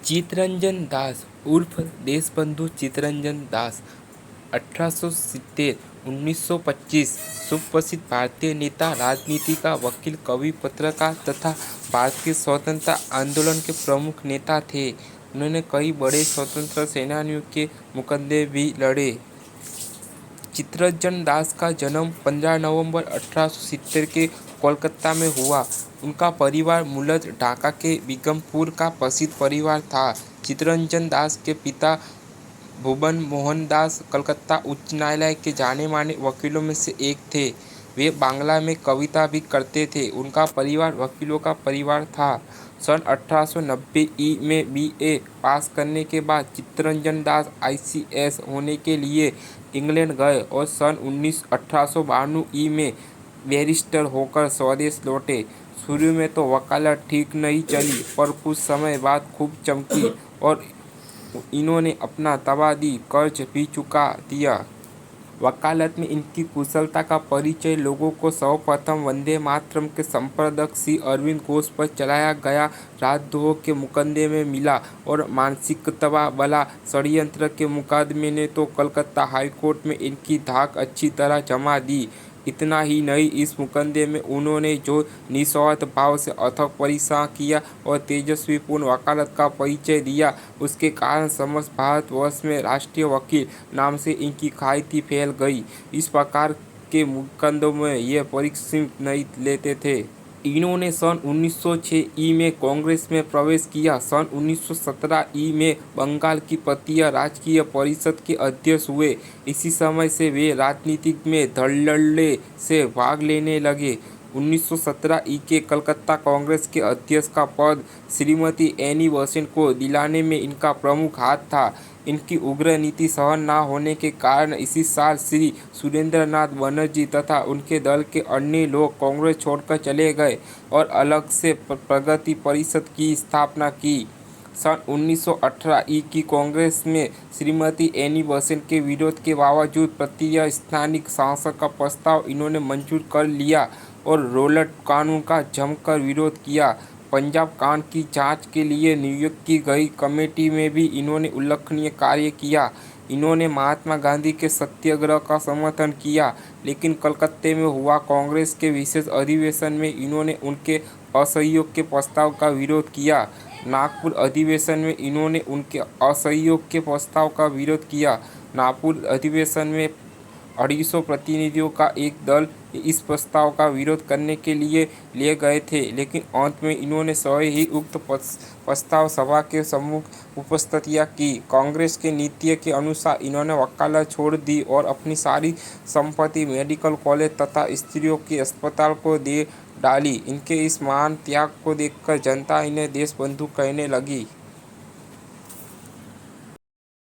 चित्तरंजन दास उर्फ देशबंधु चित्तरंजन दास 1870-1925 सुप्रसिद्ध भारतीय नेता, राजनीति का वकील, कवि, पत्रकार तथा भारतीय स्वतंत्रता आंदोलन के प्रमुख नेता थे। उन्होंने कई बड़े स्वतंत्रता सेनानियों के मुकदमे भी लड़े। चित्तरंजन दास का जन्म 15 नवंबर 1870 के कोलकाता में हुआ। उनका परिवार मूलतः ढाका के बेगमपुर का प्रसिद्ध परिवार था। चित्तरंजन दास के पिता भुवन मोहन दास कलकत्ता उच्च न्यायालय के जाने माने वकीलों में से एक थे। वे बांग्ला में कविता भी करते थे। उनका परिवार वकीलों का परिवार था। सन 1890 में BA पास करने के बाद चित्तरंजन दास ICS होने के लिए इंग्लैंड गए और सन 1892 में बैरिस्टर होकर स्वदेश लौटे। शुरू में तो वकालत ठीक नहीं चली, पर कुछ समय बाद खूब चमकी और इन्होंने अपना तबादी कर्ज भी चुका दिया। वकालत में इनकी कुशलता का परिचय लोगों को सर्वप्रथम वंदे मातरम के संपादक श्री अरविंद घोष पर चलाया गया राजद्रोह के मुकदमे में मिला और मानसिकता वाला षड्यंत्र के मुकदमे ने तो कलकत्ता हाईकोर्ट में इनकी धाक अच्छी तरह जमा दी। इतना ही नहीं, इस मुकदमे में उन्होंने जो निस्वार्थ भाव से अथक परिश्रम किया और तेजस्वीपूर्ण वकालत का परिचय दिया, उसके कारण समस्त भारतवर्ष में राष्ट्रीय वकील नाम से इनकी ख्याति फैल गई। इस प्रकार के मुकदमों में ये परीक्षा नहीं लेते थे। इन्होंने सन 1906 में कांग्रेस में प्रवेश किया। सन 1917 में बंगाल की प्रांतीय राजकीय परिषद के अध्यक्ष हुए। इसी समय से वे राजनीति में धड़ल्ले से भाग लेने लगे। 1917 के कलकत्ता कांग्रेस के अध्यक्ष का पद श्रीमती एनी बेसेंट को दिलाने में इनका प्रमुख हाथ था। इनकी उग्र नीति सहन न होने के कारण इसी साल श्री सुरेंद्रनाथ बनर्जी तथा उनके दल के अन्य लोग कांग्रेस छोड़कर चले गए और अलग से प्रगति परिषद की स्थापना की। सन 1918 की कांग्रेस में श्रीमती एनी बेसेंट के विरोध के बावजूद प्रांतीय स्थानिक शासन का प्रस्ताव इन्होंने मंजूर कर लिया और रौलट कानून का जमकर विरोध किया। पंजाब कांड की जांच के लिए नियुक्त की गई कमेटी में भी इन्होंने उल्लेखनीय कार्य किया। इन्होंने महात्मा गांधी के सत्याग्रह का समर्थन किया, लेकिन कलकत्ते में हुआ कांग्रेस के विशेष अधिवेशन में इन्होंने उनके असहयोग के प्रस्ताव का विरोध किया। नागपुर अधिवेशन में इन्होंने उनके असहयोग के प्रस्ताव का विरोध किया। नागपुर अधिवेशन में 250 प्रतिनिधियों का एक दल इस प्रस्ताव का विरोध करने के लिए ले गए थे, लेकिन अंत में इन्होंने स्वयं ही उक्त प्रस्ताव सभा के सम्मुख उपस्थितियां की। कांग्रेस के नीति के अनुसार इन्होंने वकालत छोड़ दी और अपनी सारी संपत्ति मेडिकल कॉलेज तथा स्त्रियों के अस्पताल को दे डाली। इनके इस महान त्याग को देखकर जनता इन्हें देशबंधु कहने लगी।